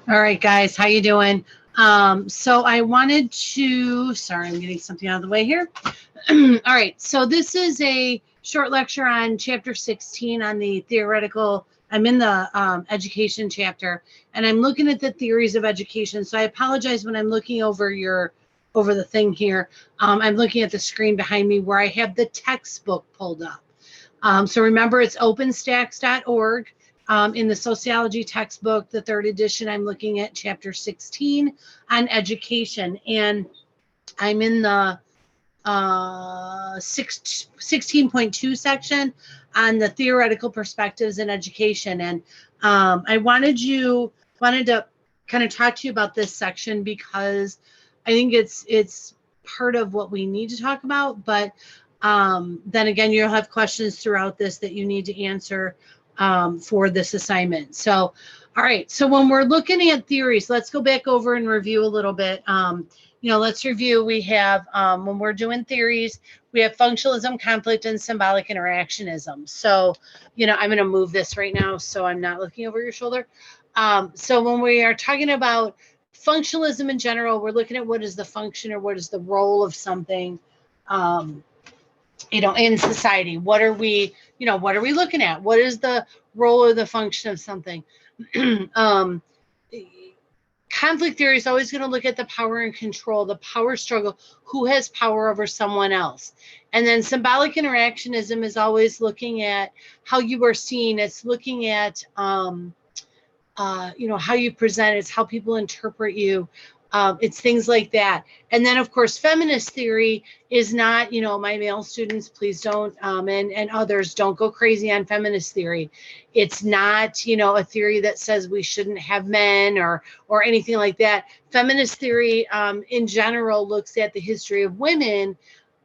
All right, guys, how you doing? So I wanted to, sorry, I'm getting something out of the way here. All right, so this is a short lecture on chapter 16 on the theoretical. I'm in the education chapter, and I'm looking at the theories of education. So I apologize when I'm looking over the thing here. I'm looking at the screen behind me where I have the textbook pulled up. So remember, it's openstax.org. In the sociology textbook, the third edition, I'm looking at chapter 16 on education. And I'm in the 16.2 section on the theoretical perspectives in education. And I wanted to kind of talk to you about this section because I think it's part of what we need to talk about. But then again, you'll have questions throughout this that you need to answer for this assignment. So, all right. So when we're looking at theories, let's go back over and review a little bit. Let's review. We have, when we're doing theories, we have functionalism, conflict, and symbolic interactionism. So, I'm going to move this right now so I'm not looking over your shoulder. So when we are talking about functionalism in general, we're looking at what is the function or what is the role of something, in society. What are we looking at? What is the role or the function of something? Conflict theory is always going to look at the power and control, the power struggle, who has power over someone else. And then symbolic interactionism is always looking at how you are seen. It's looking at, how you present. It's how people interpret you. It's things like that. And then, of course, feminist theory is not, my male students, please don't, and others don't go crazy on feminist theory. It's not, a theory that says we shouldn't have men or anything like that. Feminist theory, in general, looks at the history of women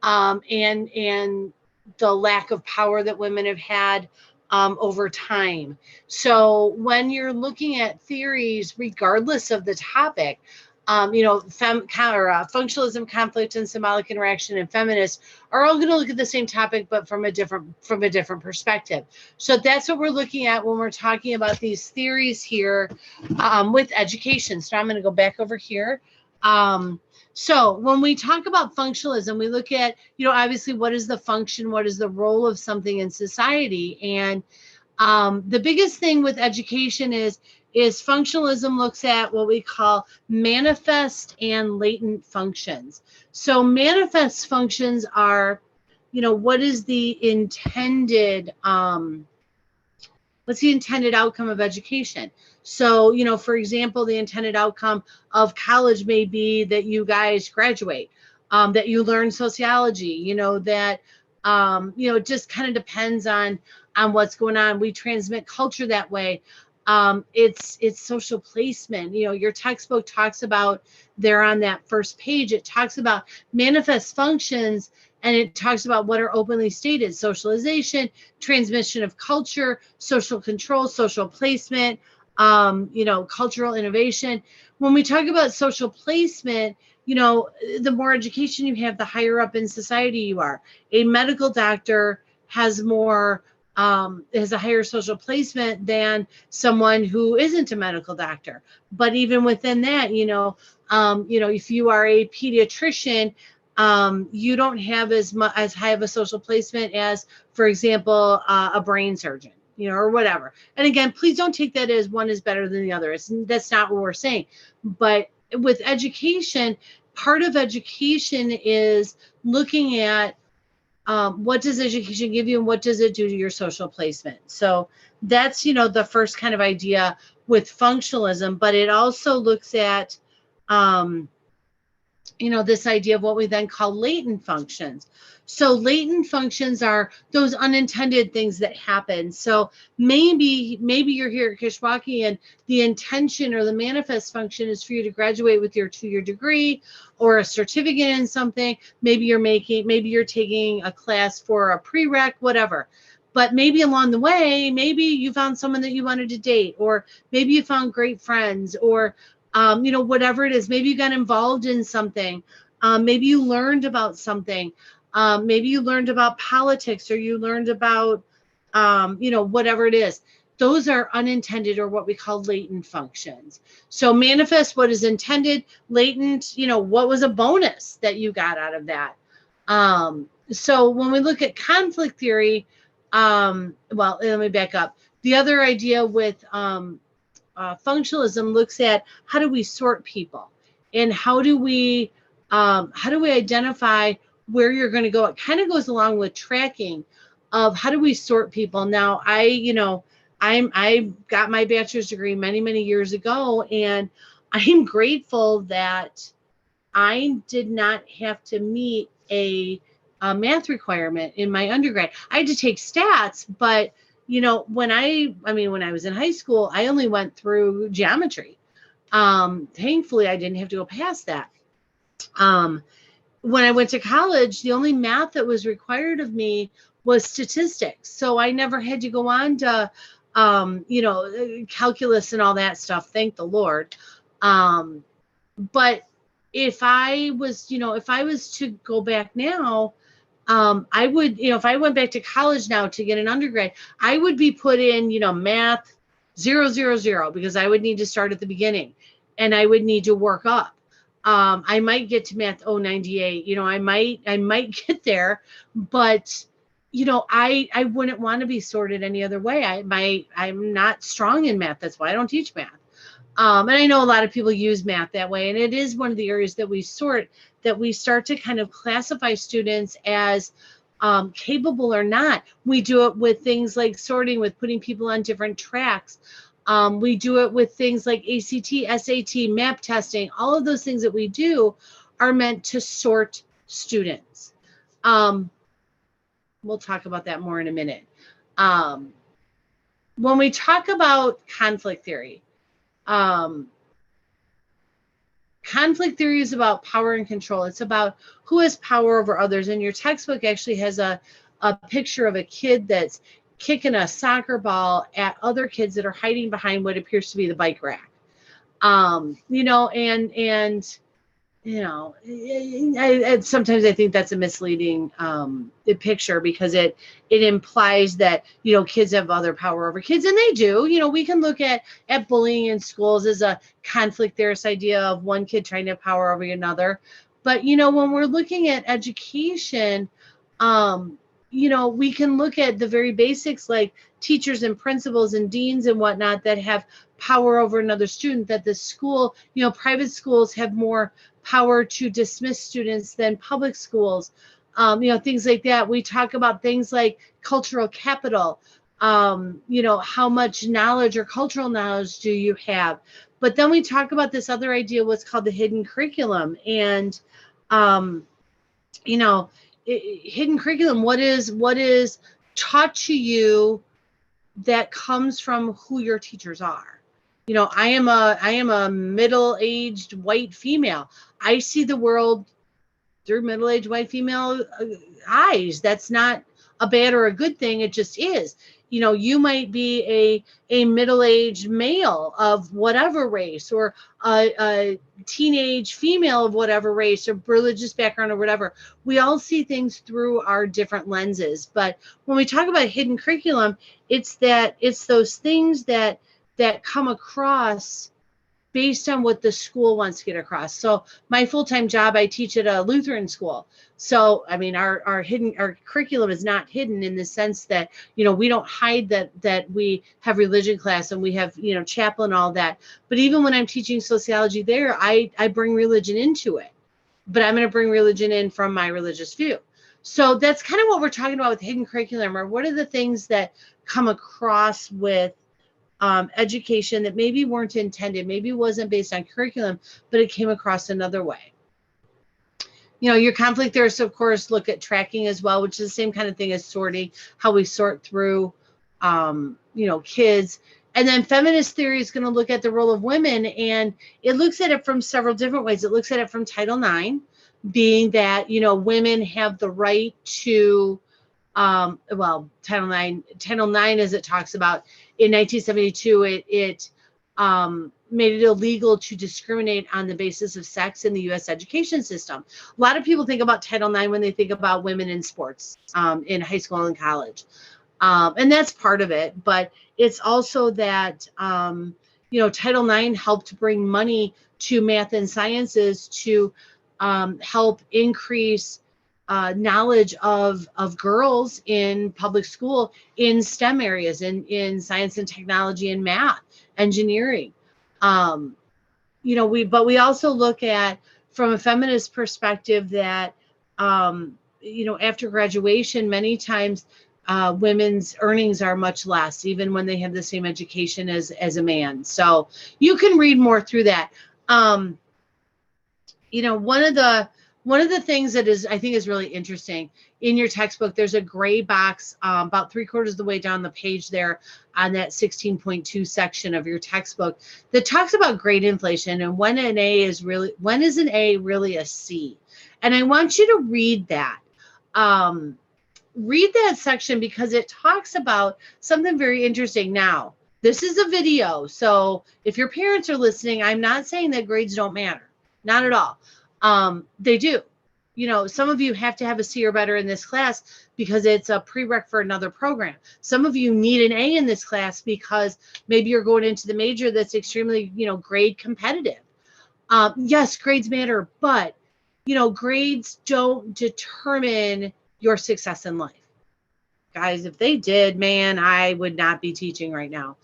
and the lack of power that women have had over time. So when you're looking at theories, regardless of the topic, functionalism, conflict, and symbolic interaction, and feminists are all going to look at the same topic, but from a different perspective. So that's what we're looking at when we're talking about these theories here with education. So I'm going to go back over here. So when we talk about functionalism, we look at, obviously, what is the function, what is the role of something in society, and the biggest thing with education is functionalism looks at what we call manifest and latent functions. So manifest functions are, what is the intended, what's the intended outcome of education? So, for example, the intended outcome of college may be that you guys graduate, that you learn sociology, that, it just kind of depends on what's going on. We transmit culture that way. It's social placement. Your textbook talks about there on that first page, it talks about manifest functions, and it talks about what are openly stated: socialization, transmission of culture, social control, social placement, cultural innovation. When we talk about social placement, the more education you have, the higher up in society you are. A medical doctor has a higher social placement than someone who isn't a medical doctor. But even within that, if you are a pediatrician, you don't have as high of a social placement as, for example, a brain surgeon, or whatever. And again, please don't take that as one is better than the other. That's not what we're saying. But with education, part of education is looking at what does education give you and what does it do to your social placement. So that's, the first kind of idea with functionalism, but it also looks at, this idea of what we then call latent functions. So latent functions are those unintended things that happen. So maybe you're here at Kishwaukee and the intention or the manifest function is for you to graduate with your 2-year degree or a certificate in something. Maybe you're taking a class for a prereq, whatever. But maybe along the way, maybe you found someone that you wanted to date, or maybe you found great friends, or whatever it is. Maybe you got involved in something. Maybe you learned about something. Maybe you learned about politics, or you learned about, whatever it is. those are unintended, or what we call latent functions. So manifest what is intended, latent, what was a bonus that you got out of that. So when we look at conflict theory, well, let me back up. The other idea with functionalism looks at how do we sort people, and how do we identify where you're going to go. It kind of goes along with tracking of how do we sort people. Now, I got my bachelor's degree many, many years ago, and I'm grateful that I did not have to meet a math requirement in my undergrad. I had to take stats, but when I was in high school, I only went through geometry. Thankfully, I didn't have to go past that. When I went to college, the only math that was required of me was statistics. So I never had to go on to, calculus and all that stuff. Thank the Lord. But if I was to go back now, I would, if I went back to college now to get an undergrad, I would be put in, math 000, because I would need to start at the beginning, and I would need to work up. I might get to math 098, I might get there, but I wouldn't want to be sorted any other way. I'm not strong in math. That's why I don't teach math. And I know a lot of people use math that way, and it is one of the areas that we sort, that we start to kind of classify students as capable or not. We do it with things like sorting, with putting people on different tracks. We do it with things like ACT, SAT, MAP testing. All of those things that we do are meant to sort students. We'll talk about that more in a minute. When we talk about conflict theory, conflict theory is about power and control. It's about who has power over others. And your textbook actually has a picture of a kid that's kicking a soccer ball at other kids that are hiding behind what appears to be the bike rack. Sometimes I think that's a misleading picture, because it implies that kids have other power over kids, and they do. We can look at bullying in schools as a conflict theorist idea of one kid trying to have power over another. But when we're looking at education, we can look at the very basics, like teachers and principals and deans and whatnot that have power over another student, that the school, private schools have more power to dismiss students than public schools, things like that. We talk about things like cultural capital, how much knowledge or cultural knowledge do you have? But then we talk about this other idea, what's called the hidden curriculum. And, hidden curriculum, what is taught to you that comes from who your teachers are. I am a middle-aged white female. I see the world through middle-aged white female eyes. That's not a bad or a good thing. It just is. You might be a middle-aged male of whatever race, or a teenage female of whatever race or religious background or whatever. We all see things through our different lenses. But when we talk about hidden curriculum, it's those things that come across based on what the school wants to get across. So my full-time job, I teach at a Lutheran school. So, our curriculum is not hidden in the sense that, we don't hide that we have religion class and we have, chapel and all that. But even when I'm teaching sociology there, I bring religion into it, but I'm going to bring religion in from my religious view. So that's kind of what we're talking about with hidden curriculum, or what are the things that come across with education that maybe weren't intended, maybe wasn't based on curriculum, but it came across another way. Your conflict theorists, of course, look at tracking as well, which is the same kind of thing as sorting, how we sort through, kids. And then feminist theory is going to look at the role of women, and it looks at it from several different ways. It looks at it from Title IX, being that, women have the right to, Title IX, as it talks about, in 1972, it made it illegal to discriminate on the basis of sex in the U.S. education system. A lot of people think about Title IX when they think about women in sports, in high school and college. And that's part of it. But it's also that, Title IX helped bring money to math and sciences to help increase knowledge of girls in public school in STEM areas, in science and technology and math, engineering. But we also look at, from a feminist perspective, that after graduation, many times women's earnings are much less, even when they have the same education as a man. So you can read more through that. One of the things that I think is really interesting in your textbook, there's a gray box about 3/4 of the way down the page there on that 16.2 section of your textbook that talks about grade inflation and when is an A really a C. And I want you to read that. Read that section because it talks about something very interesting. Now, this is a video, so if your parents are listening, I'm not saying that grades don't matter. Not at all. They do. Some of you have to have a C or better in this class because it's a prereq for another program. Some of you need an A in this class because maybe you're going into the major that's extremely, grade competitive. Yes, grades matter, but, grades don't determine your success in life. Guys, if they did, man, I would not be teaching right now.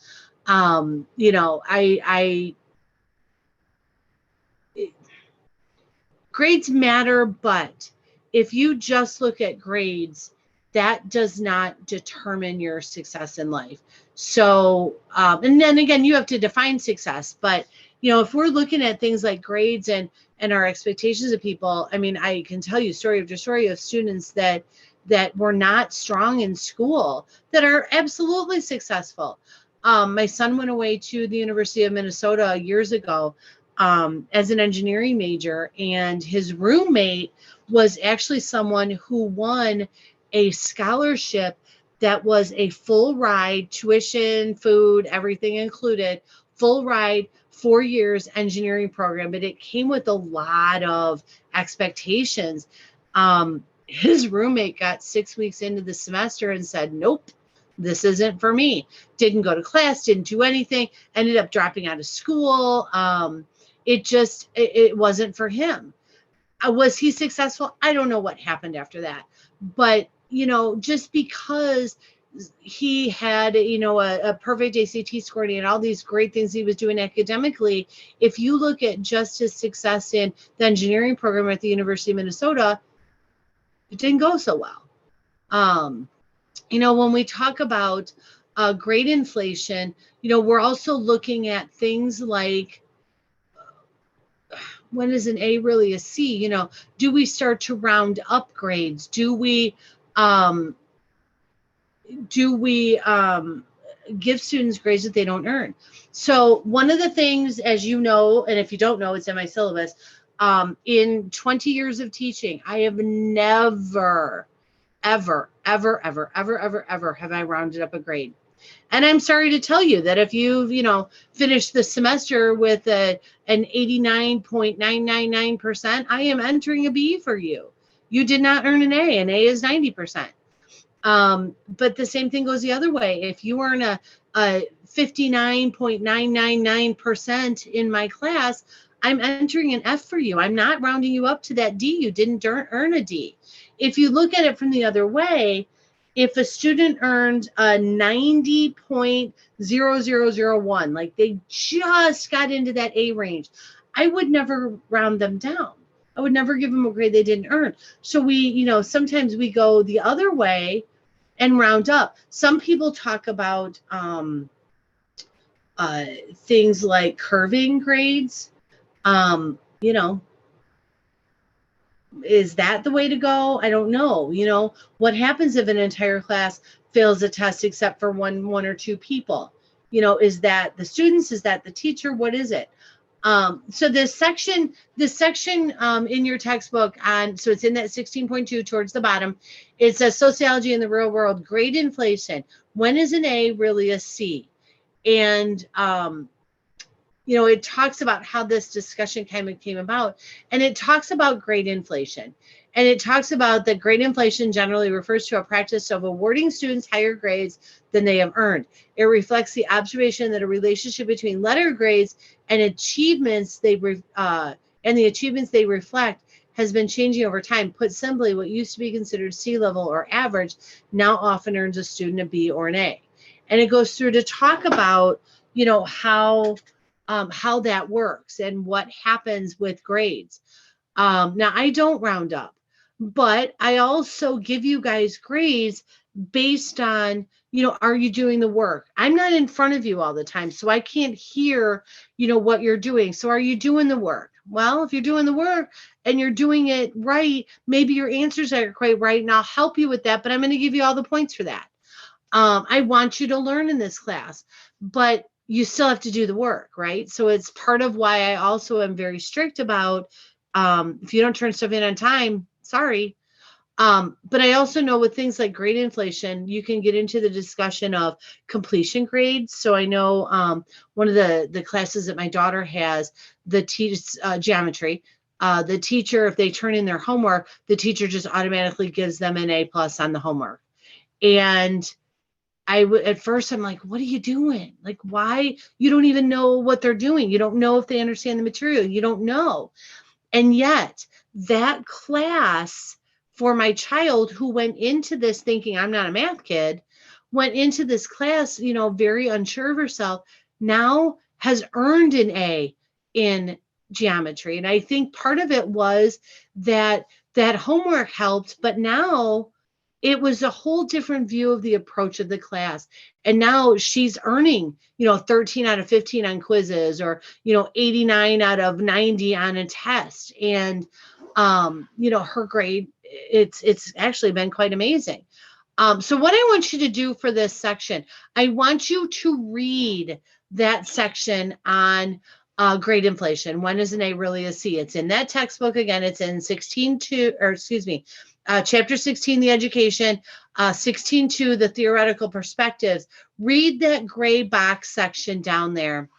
Grades matter, but if you just look at grades, that does not determine your success in life. So, and then again, you have to define success. But, if we're looking at things like grades and our expectations of people, I mean, I can tell you story after story of students that were not strong in school that are absolutely successful. My son went away to the University of Minnesota years ago as an engineering major, and his roommate was actually someone who won a scholarship that was a full ride, tuition, food, everything included, full ride, 4 years engineering program, but it came with a lot of expectations. His roommate got 6 weeks into the semester and said, nope, this isn't for me. Didn't go to class, didn't do anything, ended up dropping out of school. It wasn't for him. Was he successful? I don't know what happened after that. But, just because he had, a perfect ACT score and all these great things he was doing academically, if you look at just his success in the engineering program at the University of Minnesota, it didn't go so well. When we talk about grade inflation, we're also looking at things like, when is an A really a C? Do we start to round up grades? Do we give students grades that they don't earn? So one of the things, as you know, and if you don't know, it's in my syllabus, in 20 years of teaching, I have never, ever, ever, ever, ever, ever, ever have I rounded up a grade. And I'm sorry to tell you that if you've, finished the semester with an 89.999%, I am entering a B for you. You did not earn an A. An A is 90%. But the same thing goes the other way. If you earn a 59.999% in my class, I'm entering an F for you. I'm not rounding you up to that D. You didn't earn a D. If you look at it from the other way, if a student earned a 90.0001, like they just got into that A range, I would never round them down. I would never give them a grade they didn't earn. So we, sometimes we go the other way and round up. Some people talk about things like curving grades. Is that the way to go? I don't know. What happens if an entire class fails a test except for one or two people? Is that the students? Is that the teacher? What is it? So this section in your textbook so it's in that 16.2 towards the bottom. It says sociology in the real world, grade inflation. When is an A really a C? And it talks about how this discussion kind of came about, and it talks about grade inflation. And it talks about that grade inflation generally refers to a practice of awarding students higher grades than they have earned. It reflects the observation that a relationship between letter grades and achievements and the achievements they reflect has been changing over time. Put simply, what used to be considered C-level or average now often earns a student a B or an A. And it goes through to talk about, how that works and what happens with grades. Now, I don't round up, but I also give you guys grades based on, are you doing the work? I'm not in front of you all the time, so I can't hear, what you're doing. So are you doing the work? Well, if you're doing the work and you're doing it right, maybe your answers aren't quite right, and I'll help you with that, but I'm going to give you all the points for that. I want you to learn in this class, but you still have to do the work, right? So it's part of why I also am very strict about if you don't turn stuff in on time, sorry. But I also know with things like grade inflation, you can get into the discussion of completion grades. So I know one of the classes that my daughter has, geometry, the teacher, if they turn in their homework, the teacher just automatically gives them an A+ on the homework. And at first I'm like, what are you doing? Like, why? You don't even know what they're doing. You don't know if they understand the material. You don't know. And yet that class for my child who went into this thinking I'm not a math kid, went into this class, very unsure of herself, now has earned an A in geometry. And I think part of it was that homework helped, but now it was a whole different view of the approach of the class. And now she's earning, 13 out of 15 on quizzes, or, 89 out of 90 on a test. And, her grade, it's actually been quite amazing. So what I want you to do for this section, I want you to read that section on grade inflation. When is an A really a C? It's in that textbook. Again, it's in chapter 16, the education, 16.2, the theoretical perspectives. Read that gray box section down there.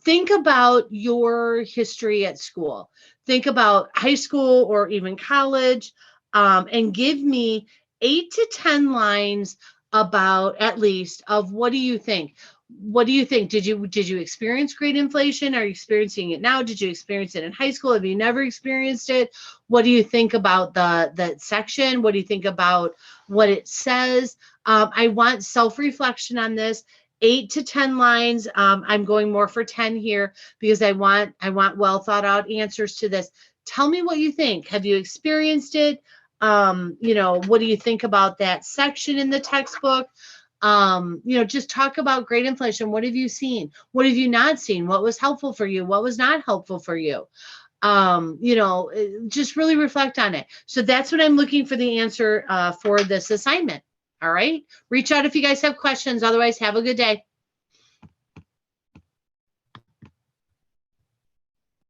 Think about your history at school. Think about high school or even college, and give me 8 to 10 lines about, at least, of what do you think? What do you think? Did you experience grade inflation? Are you experiencing it now? Did you experience it in high school? Have you never experienced it? What do you think about the section? What do you think about what it says? I want self-reflection on this. 8 to 10 lines. I'm going more for 10 here because I want well thought out answers to this. Tell me what you think. Have you experienced it? What do you think about that section in the textbook? Just talk about grade inflation. What have you seen? What have you not seen? What was helpful for you? What was not helpful for you? Just really reflect on it. So that's what I'm looking for the answer for this assignment. All right. Reach out if you guys have questions. Otherwise, have a good day.